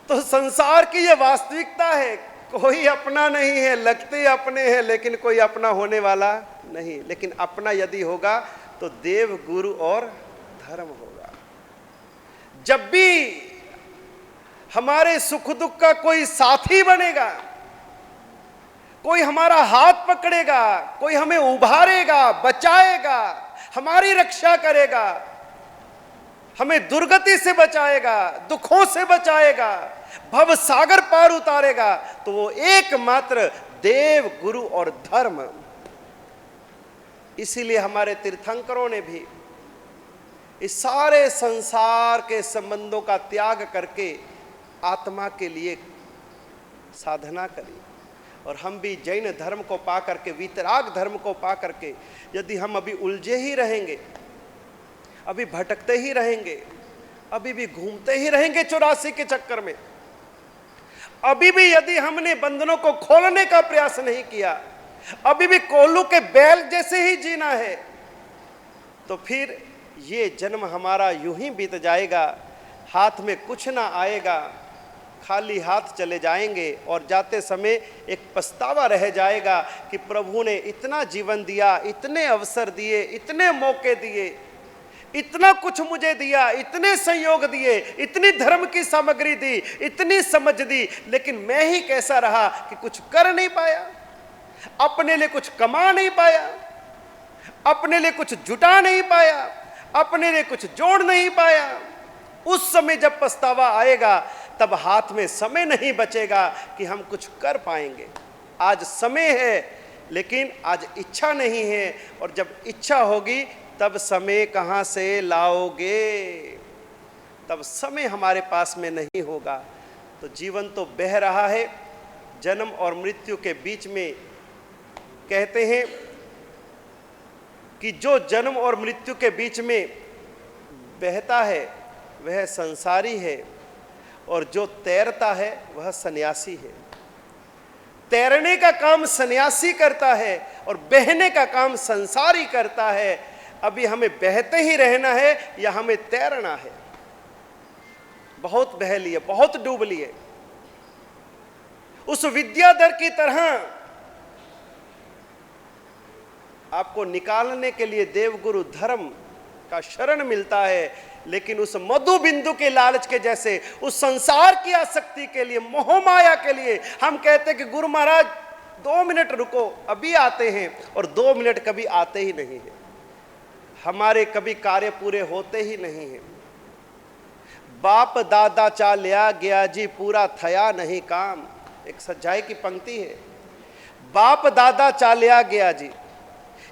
तो संसार की ये वास्तविकता है, कोई अपना नहीं है, लगते अपने हैं लेकिन कोई अपना होने वाला नहीं। लेकिन अपना यदि होगा तो देव, गुरु और धर्म होगा। जब भी हमारे सुख दुख का कोई साथी बनेगा, कोई हमारा हाथ पकड़ेगा, कोई हमें उभारेगा, बचाएगा, हमारी रक्षा करेगा, हमें दुर्गति से बचाएगा, दुखों से बचाएगा, भव सागर पार उतारेगा, तो वो एकमात्र देव, गुरु और धर्म। इसीलिए हमारे तीर्थंकरों ने भी इस सारे संसार के संबंधों का त्याग करके आत्मा के लिए साधना करी। और हम भी जैन धर्म को पा करके, वीतराग धर्म को पा करके, यदि हम अभी उलझे ही रहेंगे, अभी भटकते ही रहेंगे, अभी भी घूमते ही रहेंगे 84 के चक्कर में, अभी भी यदि हमने बंधनों को खोलने का प्रयास नहीं किया, अभी भी कोल्लू के बैल जैसे ही जीना है, तो फिर ये जन्म हमारा यूं ही बीत जाएगा, हाथ में कुछ ना आएगा, खाली हाथ चले जाएंगे। और जाते समय एक पछतावा रह जाएगा कि प्रभु ने इतना जीवन दिया, इतने अवसर दिए, इतने मौके दिए, इतना कुछ मुझे दिया, इतने संयोग दिए, इतनी धर्म की सामग्री दी, इतनी समझ दी, लेकिन मैं ही कैसा रहा कि कुछ कर नहीं पाया, अपने लिए कुछ कमा नहीं पाया, अपने लिए कुछ जुटा नहीं पाया, अपने लिए कुछ जोड़ नहीं पाया। उस समय जब पछतावा आएगा, तब हाथ में समय नहीं बचेगा कि हम कुछ कर पाएंगे। आज समय है, लेकिन आज इच्छा नहीं है, और जब इच्छा होगी तब समय कहाँ से लाओगे? तब समय हमारे पास में नहीं होगा। तो जीवन तो बह रहा है, जन्म और मृत्यु के बीच में। कहते हैं कि जो जन्म और मृत्यु के बीच में बहता है वह संसारी है, और जो तैरता है वह सन्यासी है। तैरने का काम सन्यासी करता है और बहने का काम संसारी करता है। अभी हमें बहते ही रहना है या हमें तैरना है? बहुत बह लिए, बहुत डूब लिए। उस विद्याधर की तरह आपको निकालने के लिए देवगुरु धर्म का शरण मिलता है, लेकिन उस मधु बिंदु के लालच के जैसे, उस संसार की आसक्ति के लिए, मोह माया के लिए हम कहते हैं कि गुरु महाराज 2 मिनट रुको, अभी आते हैं, और 2 मिनट कभी आते ही नहीं है। हमारे कभी कार्य पूरे होते ही नहीं है। बाप दादा चा लिया गया जी, पूरा थया नहीं काम। एक सज्जाई की पंक्ति है, बाप दादा चा लिया गया जी,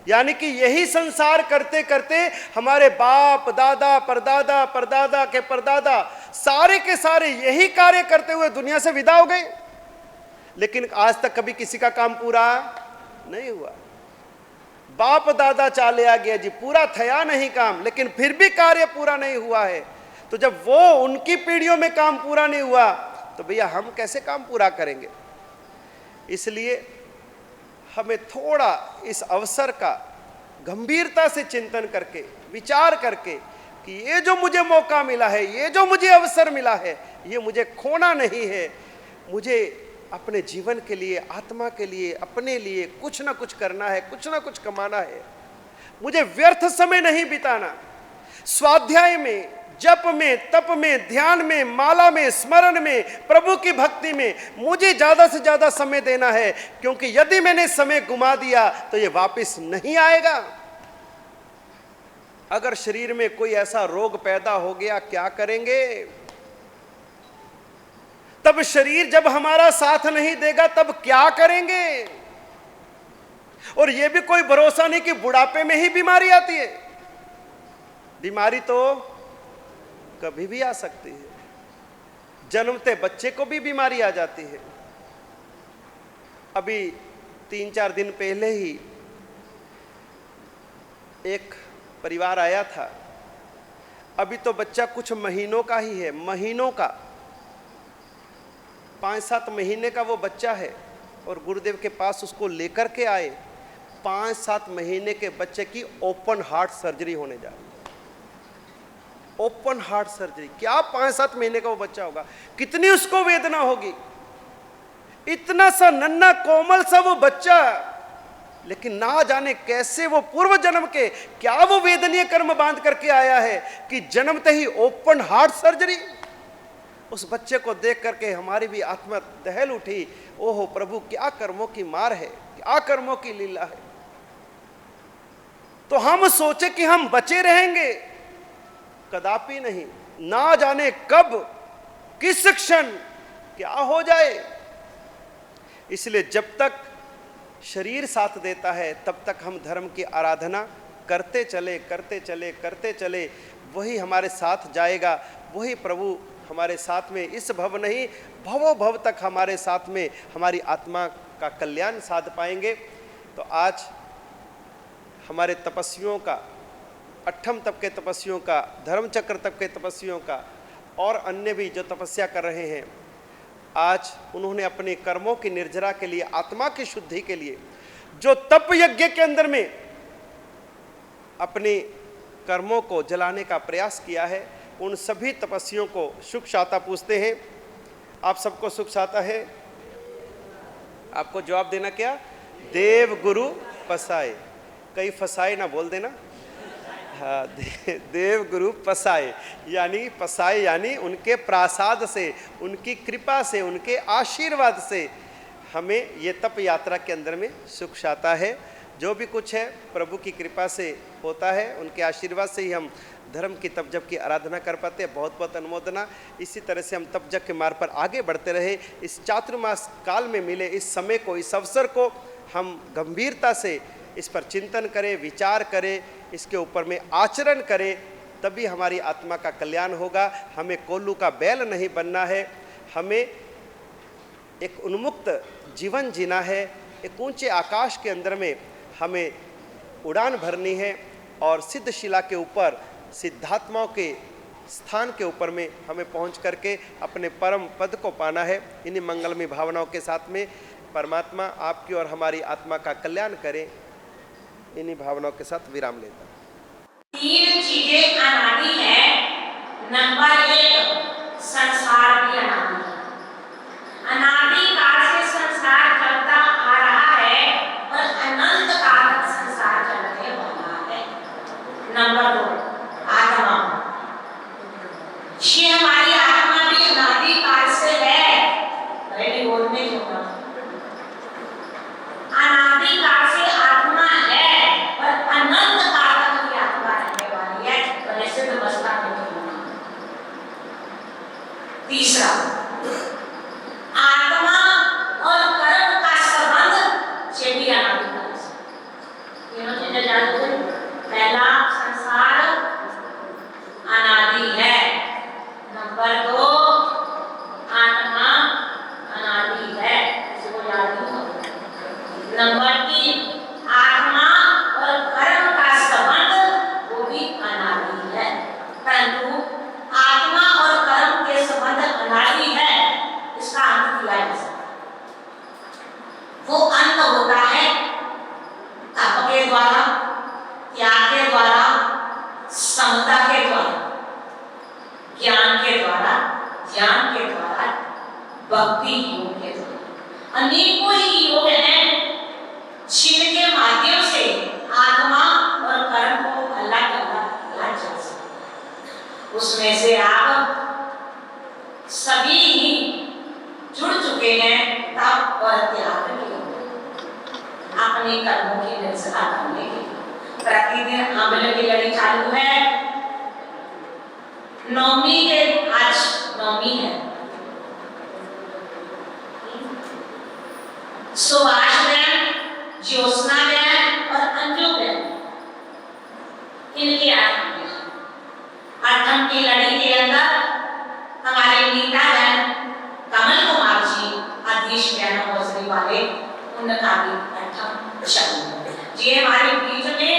यानी कि यही संसार करते करते हमारे बाप दादा परदादा परदादा के परदादा सारे के सारे यही कार्य करते हुए दुनिया से विदा हो गए, लेकिन आज तक कभी किसी का काम पूरा नहीं हुआ। बाप दादा चाले आ गया जी, पूरा थया नहीं काम, लेकिन फिर भी कार्य पूरा नहीं हुआ है। तो जब वो उनकी पीढ़ियों में काम पूरा नहीं हुआ, तो भैया हम कैसे काम पूरा करेंगे? इसलिए हमें थोड़ा इस अवसर का गंभीरता से चिंतन करके, विचार करके कि ये जो मुझे मौका मिला है, ये जो मुझे अवसर मिला है, ये मुझे खोना नहीं है। मुझे अपने जीवन के लिए, आत्मा के लिए, अपने लिए कुछ ना कुछ करना है, कुछ ना कुछ कमाना है। मुझे व्यर्थ समय नहीं बिताना। स्वाध्याय में, जप में, तप में, ध्यान में, माला में, स्मरण में, प्रभु की भक्ति में मुझे ज्यादा से ज्यादा समय देना है, क्योंकि यदि मैंने समय गुमा दिया तो ये वापस नहीं आएगा। अगर शरीर में कोई ऐसा रोग पैदा हो गया, क्या करेंगे? तब शरीर जब हमारा साथ नहीं देगा, तब क्या करेंगे? और यह भी कोई भरोसा नहीं कि बुढ़ापे में ही बीमारी आती है। बीमारी तो कभी भी आ सकती है। जन्मते बच्चे को भी बीमारी आ जाती है। अभी 3-4 दिन पहले ही एक परिवार आया था। अभी तो बच्चा कुछ महीनों का ही है, महीनों का, 5-7 महीने का वो बच्चा है, और गुरुदेव के पास उसको लेकर के आए। 5-7 महीने के बच्चे की ओपन हार्ट सर्जरी होने जा रही है। ओपन हार्ट सर्जरी, क्या 5-7 महीने का वो बच्चा होगा, कितनी उसको वेदना होगी। इतना सा नन्हा कोमल सा वो बच्चा, लेकिन ना जाने कैसे वो पूर्व जन्म के क्या वो वेदनीय कर्म बांध करके आया है कि जन्मते ही ओपन हार्ट सर्जरी। उस बच्चे को देख करके हमारी भी आत्मा दहल उठी। ओहो प्रभु, क्या कर्मों की मार है, क्या कर्मों की लीला है। तो हम सोचे कि हम बचे रहेंगे, कदापि नहीं। ना जाने कब किस क्षण क्या हो जाए, इसलिए जब तक शरीर साथ देता है तब तक हम धर्म की आराधना करते चले करते चले करते चले। वही हमारे साथ जाएगा, वही प्रभु हमारे साथ में इस भव नहीं भवो भव तक हमारे साथ में हमारी आत्मा का कल्याण साध पाएंगे। तो आज हमारे तपस्वियों का, अट्ठम तप के तपस्वियों का, धर्मचक्र तप के तपस्वियों का और अन्य भी जो तपस्या कर रहे हैं, आज उन्होंने अपने कर्मों की निर्जरा के लिए, आत्मा की शुद्धि के लिए जो तप यज्ञ के अंदर में अपने कर्मों को जलाने का प्रयास किया है, उन सभी तपस्वियों को सुख शाता पूछते हैं। आप सबको सुख शाता है? आपको जवाब देना क्या? देव गुरु पसाए। कहीं फसाए ना बोल देना। हाँ, देव गुरु पसाए, यानी पसाए यानी उनके प्रसाद से, उनकी कृपा से, उनके आशीर्वाद से हमें ये तप यात्रा के अंदर में सुख शाता है। जो भी कुछ है प्रभु की कृपा से होता है, उनके आशीर्वाद से ही हम धर्म की तप जप की आराधना कर पाते हैं। बहुत बहुत अनुमोदना। इसी तरह से हम तप जप के मार्ग पर आगे बढ़ते रहे। इस चातुर्मास काल में मिले इस समय को, इस अवसर को हम गंभीरता से इस पर चिंतन करें, विचार करें, इसके ऊपर में आचरण करें, तभी हमारी आत्मा का कल्याण होगा। हमें कोल्लू का बैल नहीं बनना है, हमें एक उन्मुक्त जीवन जीना है। एक ऊंचे आकाश के अंदर में हमें उड़ान भरनी है और सिद्ध शिला के ऊपर, सिद्धात्माओं के स्थान के ऊपर में हमें पहुंच करके अपने परम पद को पाना है। इन्हीं मंगलमय भावनाओं के साथ में परमात्मा आपकी और हमारी आत्मा का कल्याण करे। इन्हीं भावनाओं के साथ विराम लेता हूं। 3 चीजें अनादि है। नंबर 1, संसार भी अनादि है। अनादि काल से संसार चलता आ रहा है और अनंत काल तक संसार चलने वाला है। नंबर 2, आत्मा। ये हमारी आत्मा भी अनादि काल से है। पहले बोल में होगा, अनादि काल से आत्मा है और अनंत काल तक की आत्मा रहने वाली है। तो ऐसे व्यवस्था में तीसरा, आत्मा और कर्म का संबंध से भी अनादि काल से। तीनों चीजें जानते हैं। पहला, संसार अनादि है। नंबर 2, आत्मा अनादि है। इसको याद रखो। नंबर 3, आत्मा और कर्म का संबंध वो भी अनादि है। परंतु आत्मा और कर्म के संबंध अनादि है, इसका अंत किया जा सकता है। वो अंत होता है तप के द्वारा, त्याग के द्वारा, समता के द्वारा, ज्ञान के द्वारा, ध्यान के द्वारा, भक्ति योग के द्वारा। अनेकों ही योग हैं जिनके माध्यम से आत्मा और कर्म को अलग अलग किया जा सकता है। उसमें से आप सभी ही जुड़ चुके हैं तप और त्याग के अपने कर्मों की निर्जरा करने के लिए। प्रतिदिन अमल की लड़ी चालू है। नवमी के आज नवमी है। सुभाष बहन, ज्योत्सना बहन और अंजू बहन, इनकी आठम की लड़ी के अंदर हमारे नीता बहन, कमल कुमार जी, आदेश बहन हौसले वाले, उनका भी आठम शब्द। ये हमारे बीच में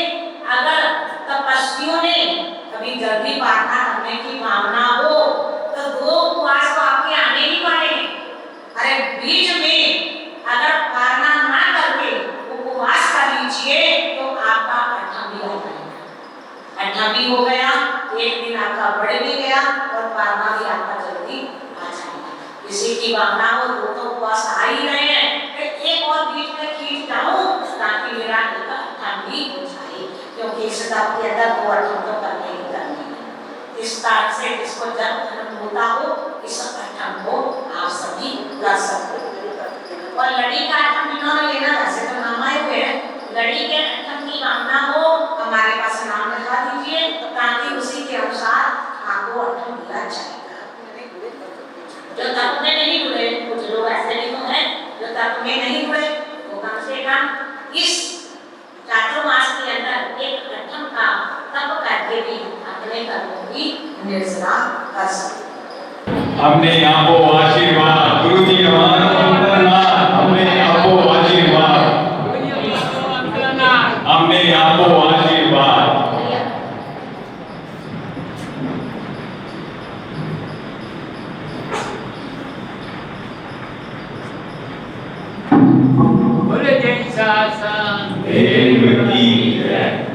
अगर तपस्वियों ने कभी जल्दी प्रार्थना करने की भावना हो तो 2 उपवास तो आपके आने ही वाले हैं। अरे बीच में अगर प्रार्थना ना करके उपवास कर लीजिए तो आपका आठम भी आ जाएगा। आठम भी हो गया, एक दिन आपका बढ़ भी गया और प्रार्थना भी आपका जल्दी आ जाएगा। किसी की भावना हो 2 तो उपवास आ ही रहे हैं, एक और बीच में खींच जाऊं ताकि मेरा आठम भी हो जाए, क्योंकि इस तप के अंदर 2 आठम तो करने ही करने हैं। इस तरह से जिसको जब धर्म होता हो इस आठम को आप सभी कर सकते हो। और लड़ी का आठम इन्होंने लेना, वैसे तो नाम आए हुए हैं, लड़ी के आठम की भावना हो हमारे पास नाम लिखा दीजिए ताकि उसी के अनुसार की निर्जरा कर सकते। हमने आपको आशीर्वाद गुरु जी हमने आपको आशीर्वाद हमने आपको आशीर्वाद बोले जय शासन देव की जय।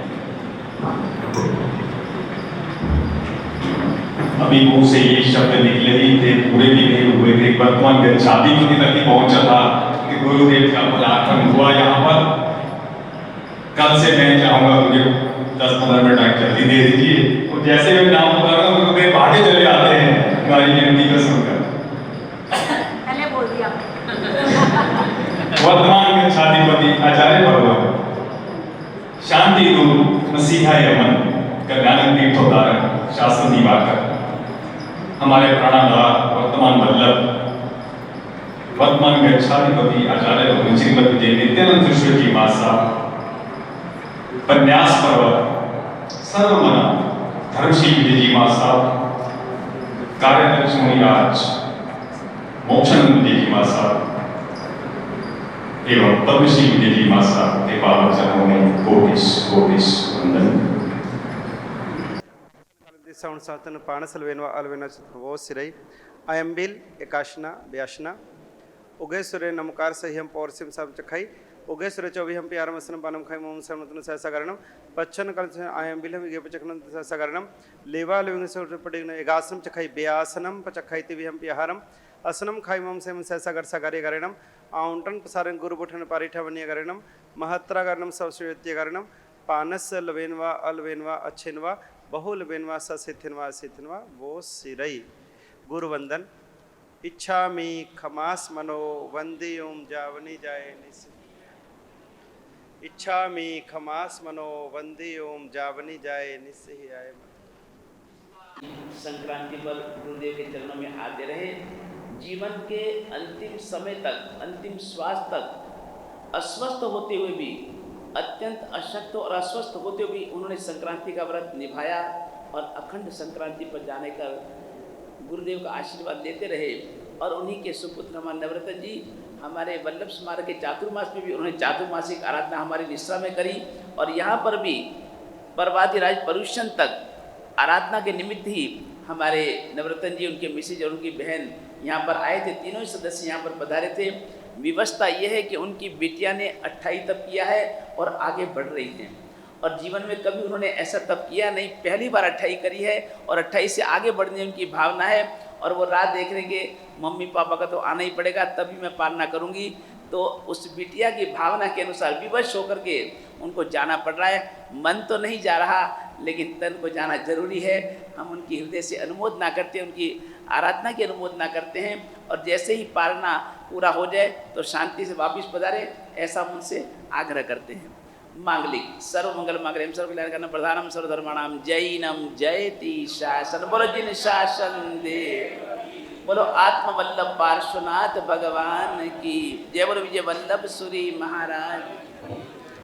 अभी मुंह से ये शब्द निकले ही थे, पूरे भी नहीं हुए थे, वर्तमान गच्छामि तक ही पहुंचा था कि गुरुदेव का पदार्पण हुआ यहाँ पर। कल से मैं चाहूंगा मुझे 10-15 मिनट टाइम जल्दी दे दीजिए, और जैसे मैं नाम बता रहा हूँ गुरुदेव आगे चले आते हैं हमारी गिनती को सुनकर। पहले बोल दिया वर्तमान गच्छाधिपति आचार्य भगवान शांति दूत मसीहा यमन कल्याण तीर्थोद्धारक शास्त्र दिवाकर हमारे प्राणाधार वर्तमान वल्लभ वर्तमान गच्छाधिपति आचार्य भगवान श्रीमद विजय नित्यानंद कृष्ण जी महासाब उपन्यास पर्वत सर्वमना धर्मशील विजय जी महासाब कार्याध्यक्ष मुनिराज मोक्षानंद विजय जी महासाब एवं पद्मश्री विजय जी महासाब के पावन चरणों में कोटिस कोटिस वंदन। साउंड सातन पाणसल वेनवा अलवेना वो सिरई अयंबिल एकाशना व्यासना उगेश्वरे नमकार सह्यम पौरसिम सब चखाई उगेश्वरे चौविहम प्यारम असनम पानम खाई मोम समतन सहसागरणम पच्छन कल अयंबिलम इगे पचकनम सहसागरणम लेवा लेविंग से पडिगन एगासनम चखाई व्यासनम पचखाई तिविहम प्याहारम असनम खाई मोम सेम सहसागर सागारे गरणम आउंटन पसारन गुरु बुठन पारिठा वन्य गरणम महत्रा गरणम सबस्वेत्य गरणम पानस लवेनवा अलवेनवा अच्छेनवा बहुल बेनवा सिथिनवा सिथिनवा वो सिरई गुरु वंदन इच्छा मी खमास मनो वंदे ओम जावनी जाए इच्छा मी खमास मनो वंदे ओम जावनी जाए निस्से ही आए। संक्रांति पर गुरुदेव के चरणों में आते रहे। जीवन के अंतिम समय तक अंतिम श्वास तक अस्वस्थ होते हुए भी अत्यंत अशक्त और अस्वस्थ होते हुए भी उन्होंने संक्रांति का व्रत निभाया और अखंड संक्रांति पर जाने का गुरुदेव का आशीर्वाद लेते रहे। और उन्हीं के सुपुत्र हमारे नवरत्न जी हमारे वल्लभ स्मारक के चातुर्मास में भी उन्होंने चातुर्मासिक आराधना हमारी निष्ठा में करी। और यहाँ पर भी पर्वाधिराज पर्युषण तक आराधना के निमित्त ही हमारे नवरत्न जी उनके मिसेज और उनकी बहन यहाँ पर आए थे। तीनों ही सदस्य यहाँ पर पधारे थे। व्यवस्था यह है कि उनकी बेटिया ने 28 तप किया है और आगे बढ़ रही हैं और जीवन में कभी उन्होंने ऐसा तप किया नहीं, पहली बार 28 करी है और 28 से आगे बढ़ने उनकी भावना है। और वो रात देख रहे कि मम्मी पापा का तो आना ही पड़ेगा तभी मैं पालना करूँगी, तो उस बिटिया की भावना के अनुसार विवश होकर के उनको जाना पड़ रहा है। मन तो नहीं जा रहा लेकिन तन को जाना जरूरी है। हम उनकी हृदय से अनुमोदना करते हैं, उनकी आराधना की अनुमोदना करते हैं और जैसे ही पालना पूरा हो जाए तो शांति से वापिस पधारे ऐसा हम उनसे आग्रह करते हैं। मांगलिक सर्वमंगल मांगल्यम सर्वकल्याणकरं प्रधानम सर्वधर्माणां जैनम जयति शासन। बोलो जिन शासन दे, बोलो आत्मवल्लभ पार्श्वनाथ भगवान की जय, बोलो विजय वल्लभ सूरी महाराज।